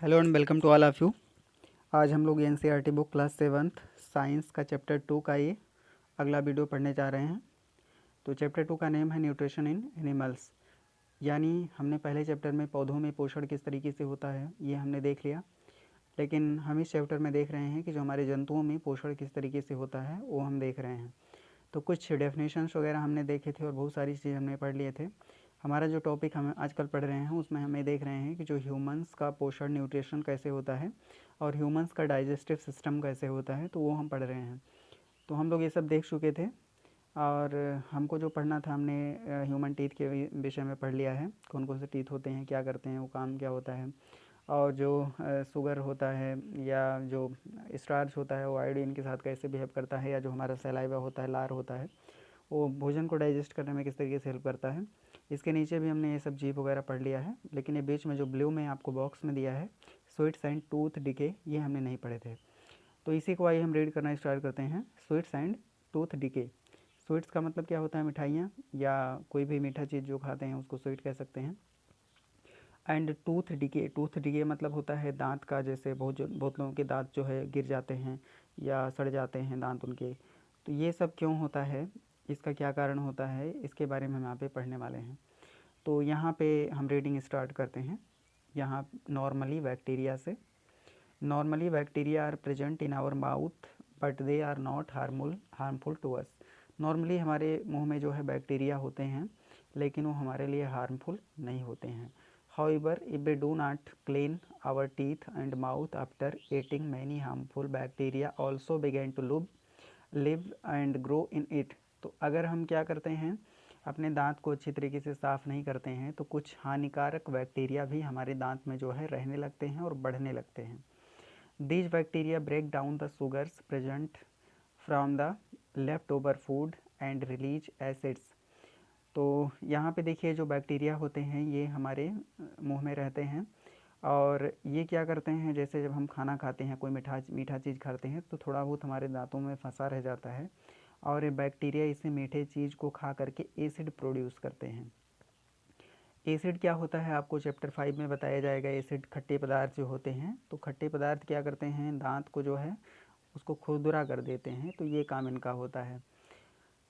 Hello and welcome to all of you. आज हम लोग NCERT book class 7th science का चैप्टर 2 का ये अगला वीडियो पढ़ने जा रहे हैं। तो चैप्टर 2 का नेम है न्यूट्रिशन इन एनिमल्स, यानी हमने पहले चैप्टर में पौधों में पोषण किस तरीके से होता है ये हमने देख लिया, लेकिन हम इस चैप्टर में देख रहे हैं कि जो हमारे जंतुओं में पोषण किस तरीके से होता है वो हम देख रहे हैं। तो कुछ डेफिनेशंस वगैरह हमने देखे थे और बहुत सारी चीज़ हमने पढ़ लिए थे। हमारा जो टॉपिक हम आजकल पढ़ रहे हैं उसमें हमें देख रहे हैं कि जो ह्यूमंस का पोषण न्यूट्रिशन कैसे होता है और ह्यूमंस का डाइजेस्टिव सिस्टम कैसे होता है, तो वो हम पढ़ रहे हैं। तो हम लोग ये सब देख चुके थे और हमको जो पढ़ना था हमने ह्यूमन टीथ के विषय में पढ़ लिया है। कौन कौन से टीथ होते हैं, क्या करते हैं, वो काम क्या होता है, और जो शुगर होता है या जो स्टार्च होता है वो आयोडीन के साथ कैसे बिहेव करता है, या जो हमारा सलाइवा होता है, लार होता है, वो भोजन को डाइजेस्ट करने में किस तरीके से हेल्प करता है। इसके नीचे भी हमने ये सब जीव वगैरह पढ़ लिया है, लेकिन ये बीच में जो ब्लू में आपको बॉक्स में दिया है स्वीट्स एंड टूथ डिके, ये हमने नहीं पढ़े थे। तो इसी को आइए हम रीड करना स्टार्ट करते हैं। Sweets and tooth decay. Sweets का मतलब क्या होता है, मिठाइयाँ या कोई भी मीठा चीज़ जो खाते हैं उसको स्वीट कह सकते हैं। एंड टूथ डिके मतलब होता है दांत का, जैसे बहुत लोगों के दांत जो है गिर जाते हैं या सड़ जाते हैं दांत उनके। तो ये सब क्यों होता है, इसका क्या कारण होता है, इसके बारे में हम यहाँ पे पढ़ने वाले हैं। तो यहाँ पे हम रीडिंग स्टार्ट करते हैं। यहाँ नॉर्मली बैक्टीरिया से, normally bacteria are present in our mouth but they are not harmful to us. Normally हमारे मुंह में जो है बैक्टीरिया होते हैं, लेकिन वो हमारे लिए हार्मफुल नहीं होते हैं। However, if we do not clean our teeth and mouth after eating, many harmful bacteria also begin to live and grow in it. तो अगर हम क्या करते हैं, अपने दांत को अच्छी तरीके से साफ़ नहीं करते हैं, तो कुछ हानिकारक बैक्टीरिया भी हमारे दांत में जो है रहने लगते हैं और बढ़ने लगते हैं। These bacteria break down the sugars present from the leftover food and release acids. तो यहाँ पे देखिए जो बैक्टीरिया होते हैं ये हमारे मुंह में रहते हैं और ये क्या करते हैं, जैसे जब हम खाना खाते हैं, कोई मीठा चीज़ खाते हैं, तो थोड़ा बहुत हमारे दांतों में फंसा रह जाता है और ये बैक्टीरिया इसे मीठे चीज़ को खा करके एसिड प्रोड्यूस करते हैं। एसिड क्या होता है आपको चैप्टर 5 में बताया जाएगा। एसिड खट्टे पदार्थ जो होते हैं, तो खट्टे पदार्थ क्या करते हैं, दांत को जो है उसको खुरदुरा कर देते हैं, तो ये काम इनका होता है।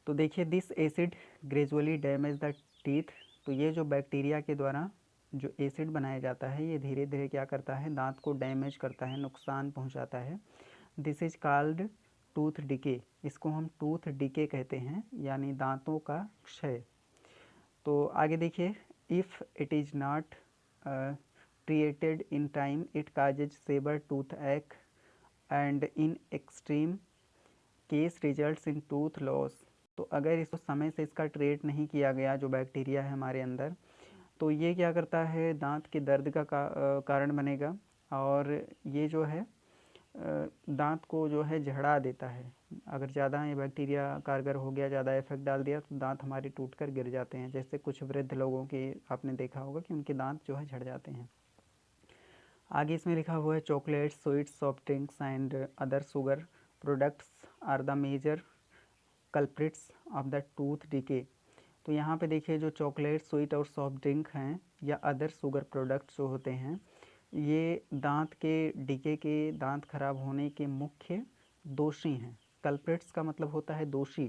तो देखिए this acid gradually damage the teeth. तो ये जो बैक्टीरिया के द्वारा जो एसिड बनाया जाता है ये धीरे धीरे क्या करता है, दांत को डैमेज करता है, नुकसान पहुंचाता है। This is called tooth decay. इसको हम टूथ डिके कहते हैं, यानी दांतों का क्षय। तो आगे देखिए, if it is not treated in time it causes severe toothache and in extreme case results in tooth loss. तो अगर इसको समय से इसका ट्रीट नहीं किया गया, जो बैक्टीरिया है हमारे अंदर, तो ये क्या करता है, दांत के दर्द का कारण बनेगा और ये जो है दांत को जो है झड़ा देता है। अगर ज़्यादा ये बैक्टीरिया कारगर हो गया, ज़्यादा इफेक्ट डाल दिया, तो दांत हमारे टूट कर गिर जाते हैं। जैसे कुछ वृद्ध लोगों की आपने देखा होगा कि उनके दांत जो है झड़ जाते हैं। आगे इसमें लिखा हुआ है chocolates, sweets, soft drinks and other sugar products are the major culprits of the tooth decay. तो यहाँ पे देखिए जो चॉकलेट, स्वीट और सॉफ्ट ड्रिंक हैं या अदर शुगर प्रोडक्ट्स जो होते हैं, ये दांत के डिके के, दांत खराब होने के मुख्य दोषी हैं। कल्प्रिट्स का मतलब होता है दोषी।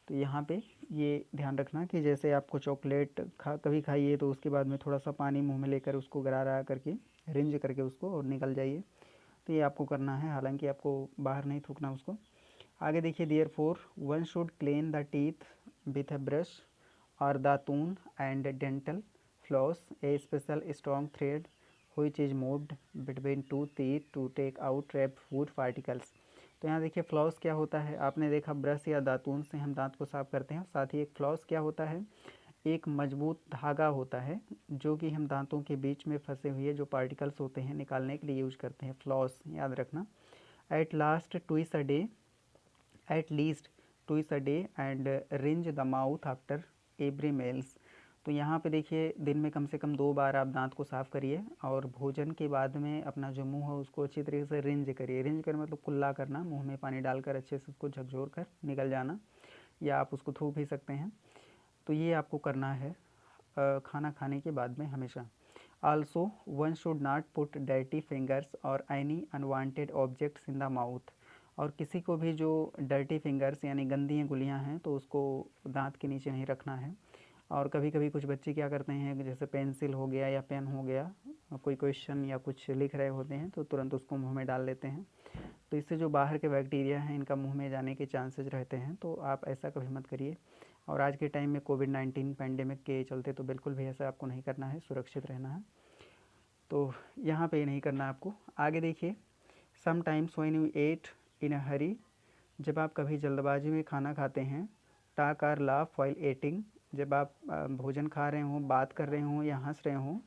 तो यहाँ पे ये ध्यान रखना कि जैसे आपको चॉकलेट कभी खाइए तो उसके बाद में थोड़ा सा पानी मुंह में लेकर उसको गरारा करके रिंज करके उसको और निकल जाइए। तो ये आपको करना है, हालांकि आपको बाहर नहीं थूकना उसको। आगे देखिए, therefore one should clean the teeth with a brush और datun and dental floss a special strong thread which is moved between two teeth to take out trapped food particles। तो यहाँ देखिए फ्लॉस क्या होता है, आपने देखा ब्रश या दातून से हम दांत को साफ करते हैं, साथ ही एक फ्लॉस क्या होता है, एक मजबूत धागा होता है जो कि हम दांतों के बीच में फंसे हुए जो पार्टिकल्स होते हैं निकालने के लिए यूज करते हैं। फ्लॉस याद रखना। At last twice a day, at least twice a day and rinse the mouth after every meals. तो यहाँ पे देखिए दिन में कम से कम 2 बार आप दांत को साफ़ करिए और भोजन के बाद में अपना जो मुंह है उसको अच्छी तरीके से रिंज करिए। रिंज कर मतलब कुल्ला करना, मुंह में पानी डालकर अच्छे से उसको झकझोर कर निकल जाना, या आप उसको थूक भी सकते हैं। तो ये आपको करना है खाना खाने के बाद में हमेशा। Also one should not put dirty fingers और any unwanted objects in the mouth. और किसी को भी जो डर्टी फिंगर्स यानी गंदी अंगुलियां हैं तो उसको दांत के नीचे नहीं रखना है। और कभी कभी कुछ बच्चे क्या करते हैं, जैसे पेंसिल हो गया या पेन हो गया, कोई क्वेश्चन या कुछ लिख रहे होते हैं तो तुरंत उसको मुंह में डाल लेते हैं। तो इससे जो बाहर के बैक्टीरिया हैं इनका मुंह में जाने के चांसेस रहते हैं, तो आप ऐसा कभी मत करिए। और आज के टाइम में कोविड-19 पैंडेमिक के चलते तो बिल्कुल भी ऐसा आपको नहीं करना है, सुरक्षित रहना है। तो यहाँ पे नहीं करना आपको। आगे देखिए, समटाइम्स व्हेन यू एट इन अ हरी, जब आप कभी जल्दबाजी में खाना खाते हैं। टाक आर लाफ वाइल एटिंग, जब आप भोजन खा रहे हों, बात कर रहे हों या हंस रहे हों।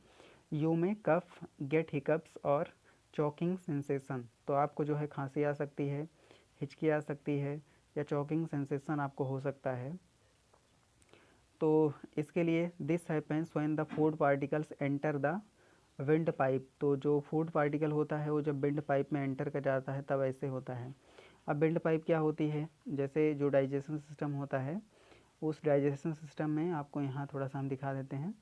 यू में कफ गेट हिकअप्स और चॉकिंग सेंसेशन, तो आपको जो है खांसी आ सकती है, हिचकी आ सकती है या चॉकिंग सेंसेशन आपको हो सकता है। तो इसके लिए this happens when the food particles enter the wind pipe, तो जो फूड पार्टिकल होता है वो जब विंड पाइप में एंटर कर जाता है तब ऐसे होता है। अब विंड पाइप क्या होती है, जैसे जो डाइजेशन सिस्टम होता है, उस डाइजेशन सिस्टम में आपको यहाँ थोड़ा सा हम दिखा देते हैं।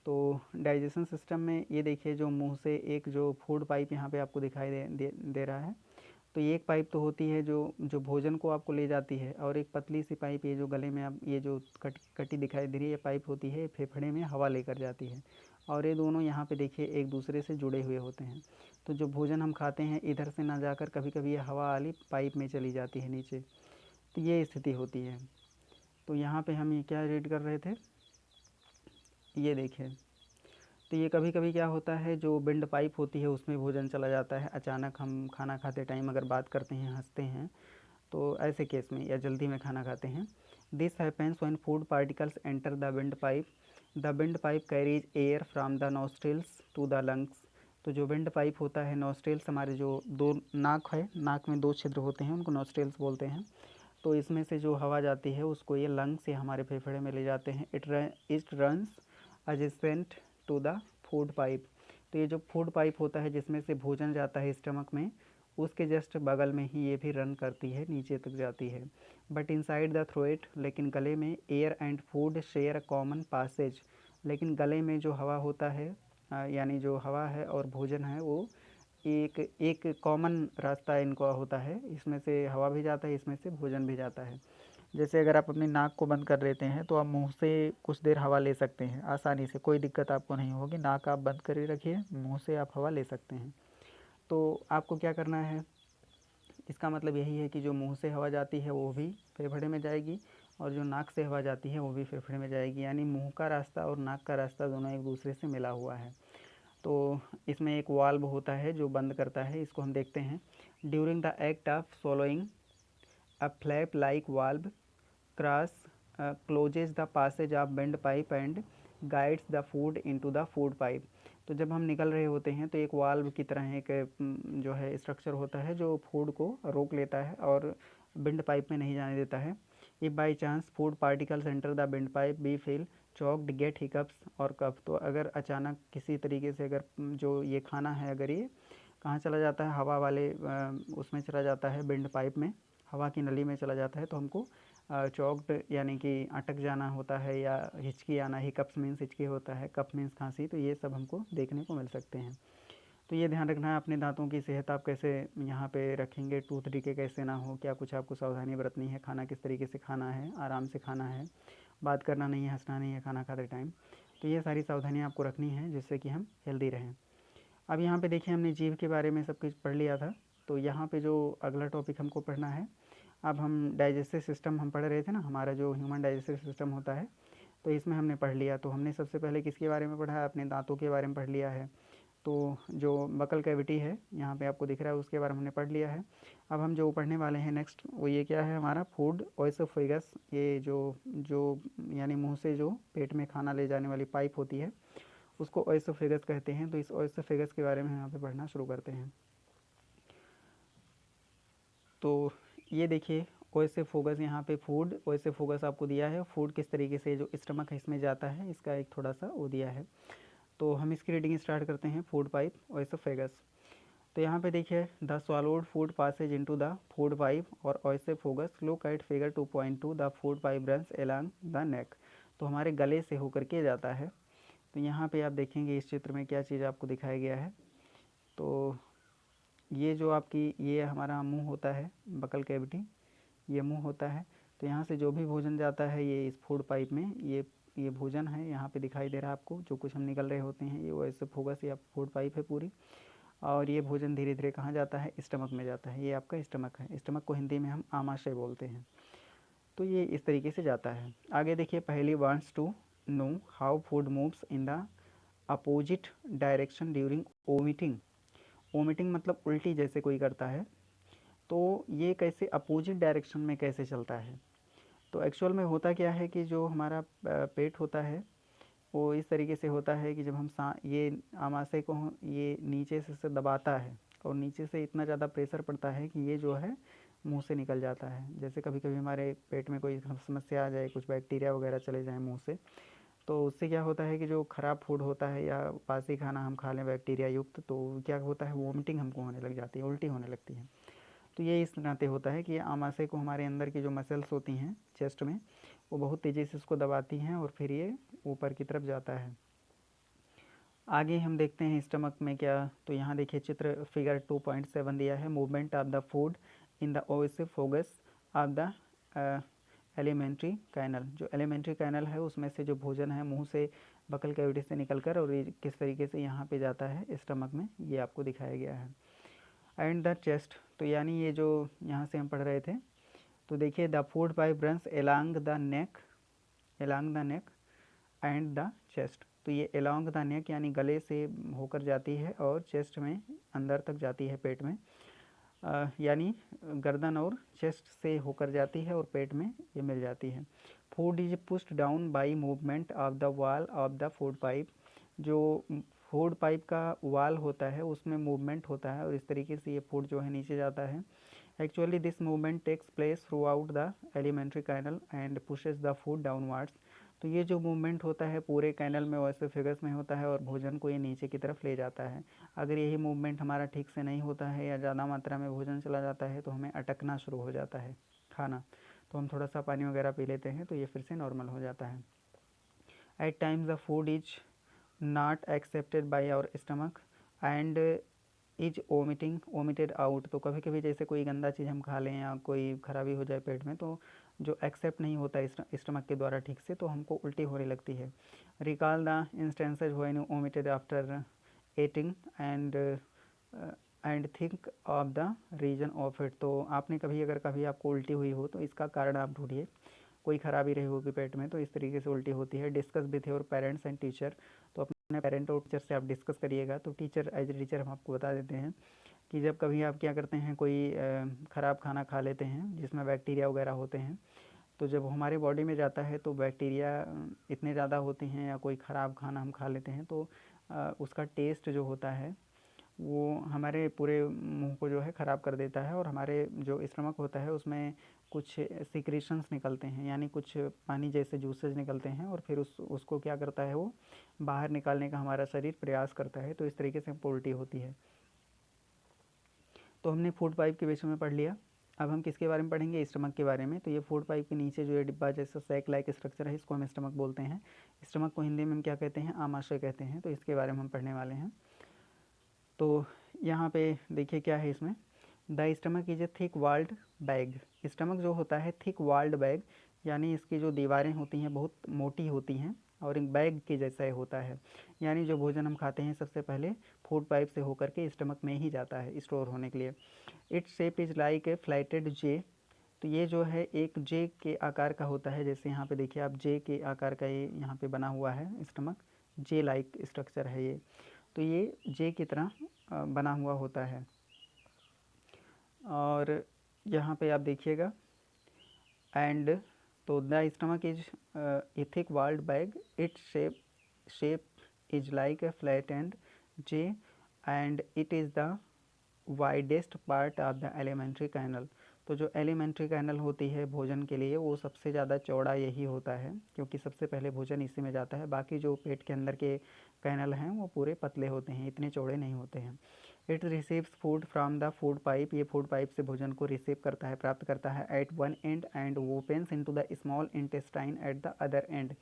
तो डाइजेशन सिस्टम में ये देखिए, जो मुंह से एक जो फूड पाइप यहाँ पे आपको दिखाई दे रहा है। तो ये एक पाइप तो होती है जो जो भोजन को आपको ले जाती है, और एक पतली सी पाइप ये जो गले में आप ये जो कटी दिखाई दे रही है, ये पाइप होती है, फेफड़े में हवा लेकर जाती है। और ये दोनों यहाँ पे देखिए एक दूसरे से जुड़े हुए होते हैं। तो जो भोजन हम खाते हैं इधर से ना जाकर कभी कभी ये हवा वाली पाइप में चली जाती है नीचे, तो ये स्थिति होती है। तो यहाँ पे हम ये क्या रीड कर रहे थे, ये देखिए। तो ये कभी कभी क्या होता है, जो विंड पाइप होती है उसमें भोजन चला जाता है। अचानक हम खाना खाते टाइम अगर बात करते हैं, हंसते हैं, तो ऐसे केस में या जल्दी में खाना खाते हैं। This happens when food particles enter the wind pipe. The wind pipe carries air from the nostrils to the lungs. तो जो विंड पाइप होता है, नॉस्ट्रिल्स हमारे जो दो नाक है, नाक में दो छिद्र होते हैं, उनको नॉस्ट्रिल्स बोलते हैं। तो इसमें से जो हवा जाती है उसको ये लंग्स से हमारे फेफड़े में ले जाते हैं। It runs adjacent to the food pipe. तो ये जो फूड पाइप होता है जिसमें से भोजन जाता है स्टमक में, उसके जस्ट बगल में ही ये भी रन करती है, नीचे तक जाती है। बट इनसाइड द थ्रोट, लेकिन गले में air and food share a common passage. लेकिन गले में जो हवा होता है, यानी जो हवा है और भोजन है, वो एक एक कॉमन रास्ता इनका होता है। इसमें से हवा भी जाता है, इसमें से भोजन भी जाता है। जैसे अगर आप अपनी नाक को बंद कर लेते हैं तो आप मुंह से कुछ देर हवा ले सकते हैं आसानी से, कोई दिक्कत आपको नहीं होगी। नाक आप बंद कर रखिए, मुंह से आप हवा ले सकते हैं। तो आपको क्या करना है, इसका मतलब यही है कि जो मुंह से हवा जाती है वो भी फेफड़े में जाएगी, और जो नाक से हवा जाती है वो भी फेफड़े में जाएगी। यानी मुंह का रास्ता और नाक का रास्ता दोनों एक दूसरे से मिला हुआ है। तो इसमें एक वाल्व होता है जो बंद करता है, इसको हम देखते हैं। During the act of swallowing, a flap like valve cross closes the passage of windpipe and guides the food into the food pipe। तो जब हम निकल रहे होते हैं तो एक वाल्व की तरह एक जो है स्ट्रक्चर होता है जो फूड को रोक लेता है और विंड पाइप में नहीं जाने देता है। If by chance food particles enter the wind pipe be feel choked get hiccups और कफ। तो अगर अचानक किसी तरीके से अगर जो ये खाना है अगर ये कहाँ चला जाता है, हवा वाले उसमें चला जाता है, विंड पाइप में, हवा की नली में चला जाता है, तो हमको चॉक्ड यानी कि अटक जाना होता है, या हिचकी आना, हिकअप्स मीन्स हिचकी होता है, कफ मीन्स खांसी, तो ये सब हमको देखने को मिल सकते हैं। तो ये ध्यान रखना है अपने दांतों की सेहत आप कैसे यहाँ पे रखेंगे, टूथ डीके कैसे ना हो, क्या कुछ आपको सावधानी बरतनी है, खाना किस तरीके से खाना है, आराम से खाना है, बात करना नहीं है, हंसना नहीं है खाना खाते टाइम। तो ये सारी सावधानियाँ आपको रखनी है जिससे कि हम हेल्दी रहें। अब यहाँ पे देखिए हमने जीभ के बारे में सब कुछ पढ़ लिया था। तो यहाँ पे जो अगला टॉपिक हमको पढ़ना है, अब हम डाइजेस्टिव सिस्टम हम पढ़ रहे थे ना, हमारा जो ह्यूमन डाइजेस्टिव सिस्टम होता है, तो इसमें हमने पढ़ लिया। तो हमने सबसे पहले किसके बारे में पढ़ा है, अपने दांतों के बारे में पढ़ लिया है। तो जो बकल कैविटी है यहाँ पे आपको दिख रहा है उसके बारे में हमने पढ़ लिया है। अब हम जो पढ़ने वाले हैं नेक्स्ट, वो ये क्या है हमारा फूड ओएसोफेगस। ये जो जो यानी मुंह से जो पेट में खाना ले जाने वाली पाइप होती है उसको ओएसोफेगस कहते हैं। तो इस ओएसोफेगस के बारे में यहाँ पे पढ़ना शुरू करते हैं। तो ये देखिए ओएसोफेगस, यहाँ पे फूड ओएसोफेगस आपको दिया है, फूड किस तरीके से जो स्टमक है इसमें जाता है इसका एक थोड़ा सा वो दिया है। तो हम इसकी रीडिंग स्टार्ट करते हैं, फूड पाइप ओएसोफेगस। तो यहाँ पे देखिए the swallowed food passes into the food pipe और oesophagus, look at figure 2.2, the food pipe runs along the neck. तो हमारे गले से होकर के जाता है। तो यहाँ पे आप देखेंगे इस चित्र में क्या चीज़ आपको दिखाया गया है। तो ये जो आपकी ये हमारा मुंह होता है, बकल कैविटी, ये मुंह होता है। तो यहाँ से जो भी भोजन जाता है ये इस फूड पाइप में ये भोजन है, यहाँ पे दिखाई दे रहा है आपको, जो कुछ हम निकल रहे होते हैं ये वैसे फोकस या फूड पाइप है पूरी। और ये भोजन धीरे धीरे कहाँ जाता है, स्टमक में जाता है। ये आपका स्टमक है, स्टमक को हिंदी में हम आमाशय बोलते हैं। तो ये इस तरीके से जाता है। आगे देखिए, Paheli wants to know how food moves in the opposite direction during vomiting. Vomiting मतलब उल्टी जैसे कोई करता है, तो ये कैसे अपोजिट डायरेक्शन में कैसे चलता है। तो एक्चुअल में होता क्या है कि जो हमारा पेट होता है वो इस तरीके से होता है कि जब हम ये आमाशय को ये नीचे से दबाता है और नीचे से इतना ज़्यादा प्रेशर पड़ता है कि ये जो है मुंह से निकल जाता है। जैसे कभी कभी हमारे पेट में कोई समस्या आ जाए, कुछ बैक्टीरिया वगैरह चले जाएँ मुंह से, तो उससे क्या होता है कि जो ख़राब फूड होता है या बासी खाना हम खा लें बैक्टीरिया युक्त, तो क्या होता है, वोमिटिंग हमको होने लग जाती है, उल्टी होने लगती है। तो ये इस नाते होता है कि आमाशय को हमारे अंदर की जो मसल्स होती हैं चेस्ट में, वो बहुत तेज़ी से उसको दबाती हैं और फिर ये ऊपर की तरफ जाता है। आगे हम देखते हैं स्टमक में क्या। तो यहाँ देखिए चित्र फिगर 2.7 दिया है, movement of the food in the oesophagus of the alimentary canal. जो एलिमेंट्री कैनल है उसमें से जो भोजन है मुंह से बकल कैविटी से निकलकर और ये किस तरीके से यहाँ पे जाता है स्टमक में, ये आपको दिखाया गया है। एंड द चेस्ट, तो यानी ये जो यहाँ से हम पढ़ रहे थे, तो देखिए the food pipe runs along the neck and the chest. तो ये एलॉन्ग द नेक यानी गले से होकर जाती है और चेस्ट में अंदर तक जाती है, पेट में, यानी गर्दन और चेस्ट से होकर जाती है और पेट में ये मिल जाती है। Food is pushed down by movement of the wall of the food pipe. जो फूड पाइप का वाल होता है उसमें मूवमेंट होता है और इस तरीके से ये फूड जो है नीचे जाता है। Actually this movement takes place throughout the alimentary canal and pushes the food downwards. तो ये जो मूवमेंट होता है पूरे कैनल में वैसे फिगर्स में होता है और भोजन को ये नीचे की तरफ ले जाता है। अगर यही मूवमेंट हमारा ठीक से नहीं होता है या ज़्यादा मात्रा में भोजन चला जाता है तो हमें अटकना शुरू हो जाता है खाना, तो हम थोड़ा सा पानी वगैरह पी लेते हैं तो ये फिर से नॉर्मल हो जाता है। At times the food is not accepted by our stomach and is vomited out. तो कभी कभी जैसे कोई गंदा चीज़ हम खा लें या कोई खराबी हो जाए पेट में, तो जो एक्सेप्ट नहीं होता स्टमक के द्वारा ठीक से, तो हमको उल्टी होने लगती है। Recall the instances when vomited after eating and think of the reason of it. तो आपने अगर कभी आपको उल्टी हुई हो तो इसका कारण आप ढूंढिए, कोई खराबी रही होगी पेट में तो इस तरीके से उल्टी होती है। Discuss with your parents and teacher. तो अपने पेरेंट और टीचर से आप डिस्कस करिएगा। तो टीचर एज ए टीचर हम आपको बता देते हैं कि जब कभी आप क्या करते हैं, कोई ख़राब खाना खा लेते हैं जिसमें बैक्टीरिया वगैरह होते हैं, तो जब हमारे बॉडी में जाता है तो बैक्टीरिया इतने ज़्यादा होते हैं, या कोई ख़राब खाना हम खा लेते हैं तो उसका टेस्ट जो होता है वो हमारे पूरे मुंह को जो है ख़राब कर देता है और हमारे जो स्टमक होता है उसमें कुछ सिक्रीशंस निकलते हैं, यानी कुछ पानी जैसे जूसेज निकलते हैं और फिर उसको क्या करता है, वो बाहर निकालने का हमारा शरीर प्रयास करता है। तो इस तरीके से हमको उल्टी होती है। तो हमने फूड पाइप के विषय में पढ़ लिया। अब हम किसके बारे में पढ़ेंगे, स्टमक के बारे में। तो ये फूड पाइप के नीचे जो ये डिब्बा जैसा सैक लाइक स्ट्रक्चर है, इसको हम स्टमक बोलते हैं। स्टमक को हिंदी में हम क्या कहते हैं, आमाशय कहते हैं। तो इसके बारे में हम पढ़ने वाले हैं। तो यहाँ पे देखिए क्या है इसमें, the stomach is a thick walled bag. Stomach जो होता है थिक वाल्ड बैग, यानी इसकी जो दीवारें होती हैं बहुत मोटी होती हैं और एक बैग के जैसा होता है। यानी जो भोजन हम खाते हैं सबसे पहले फूड पाइप से होकर के स्टमक में ही जाता है स्टोर होने के लिए। Its shape is like a flattened J. तो ये जो है एक जे के आकार का होता है। जैसे यहाँ पे देखिए आप, जे के आकार का ये यहाँ पे बना हुआ है स्टमक, जे लाइक स्ट्रक्चर है ये। तो ये जे की तरह बना हुआ होता है। और यहाँ पे आप देखिएगा एंड, तो the stomach is a thick walled bag, its shape is like a flat and J and it is the widest part of the alimentary canal. तो जो एलिमेंट्री कैनल होती है भोजन के लिए, वो सबसे ज़्यादा चौड़ा यही होता है, क्योंकि सबसे पहले भोजन इसी में जाता है। बाकी जो पेट के अंदर के कैनल हैं वो पूरे पतले होते हैं, इतने चौड़े नहीं होते हैं। It receives food from the food pipe. ये फूड पाइप से भोजन को रिसीव करता है, प्राप्त करता है at one end opens into the small intestine at the other end.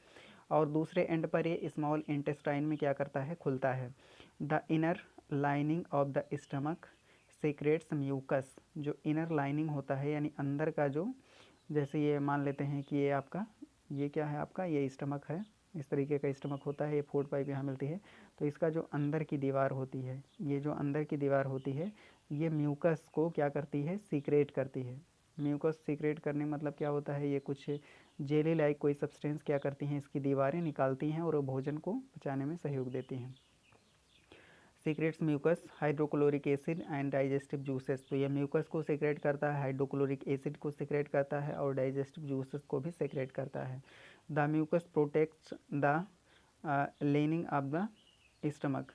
और दूसरे एंड पर ये स्मॉल इंटेस्टाइन में क्या करता है, खुलता है। The inner lining of the stomach secretes mucus. जो इनर लाइनिंग होता है यानी अंदर का जो, जैसे ये मान लेते हैं कि ये आपका, ये क्या है आपका, ये स्टमक है, इस तरीके का स्टमक होता है, ये फूड पाइप यहाँ मिलती है। तो इसका जो अंदर की दीवार होती है, ये जो अंदर की दीवार होती है, ये म्यूकस को क्या करती है, सीक्रेट करती है। म्यूकस सीक्रेट करने मतलब क्या होता है, ये कुछ जेली लाइक कोई सब्सटेंस क्या करती हैं, इसकी दीवारें निकालती हैं और वो भोजन को पचाने में सहयोग देती हैं। Secretes mucus hydrochloric acid and digestive juices. तो ये म्यूकस को सीक्रेट करता है, हाइड्रोक्लोरिक एसिड को सीक्रेट करता है और डाइजेस्टिव जूसेस को भी सीक्रेट करता है। The mucus protects the lining of the stomach.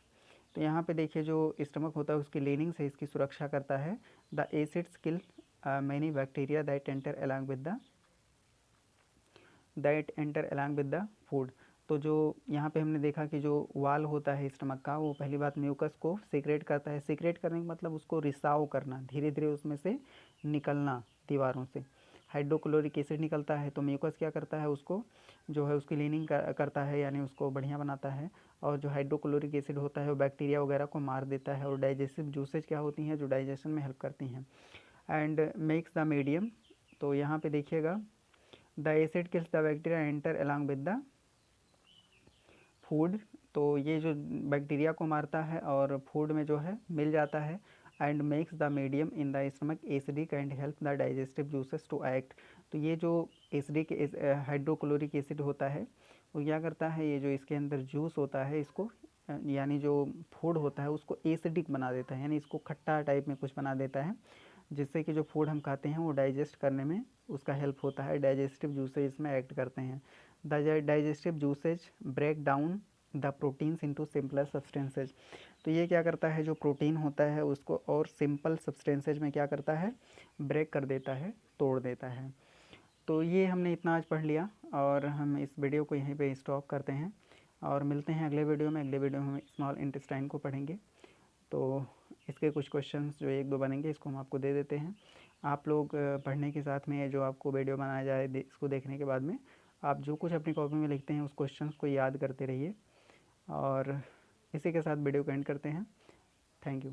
तो यहाँ पे देखिए जो स्टमक होता है उसकी लेनिंग से इसकी सुरक्षा करता है। The acids kill many bacteria that enter along with the food. तो जो यहाँ पे हमने देखा कि जो वाल होता है स्टमक का, वो पहली बात म्यूकस को सीक्रेट करता है। सीक्रेट करने का मतलब उसको रिसाव करना, धीरे धीरे उसमें से निकलना दीवारों से। हाइड्रोक्लोरिक एसिड निकलता है तो म्यूकस क्या करता है, उसको जो है उसकी क्लीनिंग करता है, यानी उसको बढ़िया बनाता है। और जो हाइड्रोक्लोरिक एसिड होता है वो बैक्टीरिया वगैरह को मार देता है। और डाइजेस्टिव जूसेज क्या होती हैं, जो डाइजेशन में हेल्प करती हैं। And makes the medium. तो यहाँ पे देखिएगा, the acid kills the bacteria enter along with the food. तो ये जो बैक्टीरिया को मारता है और फूड में जो है मिल जाता है। And makes the medium in the stomach acidic and help the digestive juices to act. तो ये जो एसिडिक हाइड्रोक्लोरिक एसिड होता है वो क्या करता है, ये जो इसके अंदर जूस होता है इसको, यानी जो फूड होता है उसको एसिडिक बना देता है, यानी इसको खट्टा टाइप में कुछ बना देता है, जिससे कि जो फूड हम खाते हैं वो डाइजेस्ट करने में उसका हेल्प होता है। डाइजेस्टिव जूसेज इसमें एक्ट करते हैं। The digestive juices break down the proteins into simpler substances. तो ये क्या करता है, जो प्रोटीन होता है उसको और सिंपल सब्सटेंसेज में क्या करता है, ब्रेक कर देता है, तोड़ देता है। तो ये हमने इतना आज पढ़ लिया और हम इस वीडियो को यहीं पे स्टॉप करते हैं और मिलते हैं अगले वीडियो में। अगले वीडियो में हम स्मॉल इंटेस्टाइन को पढ़ेंगे। तो इसके कुछ क्वेश्चंस जो एक दो बनेंगे इसको हम आपको दे देते हैं। आप लोग पढ़ने के साथ में जो आपको वीडियो बनाया जाए इसको देखने के बाद में आप जो कुछ अपनी कॉपी में लिखते हैं उस क्वेश्चंस को याद करते रहिए। और इसी के साथ वीडियो को एंड करते हैं। Thank you.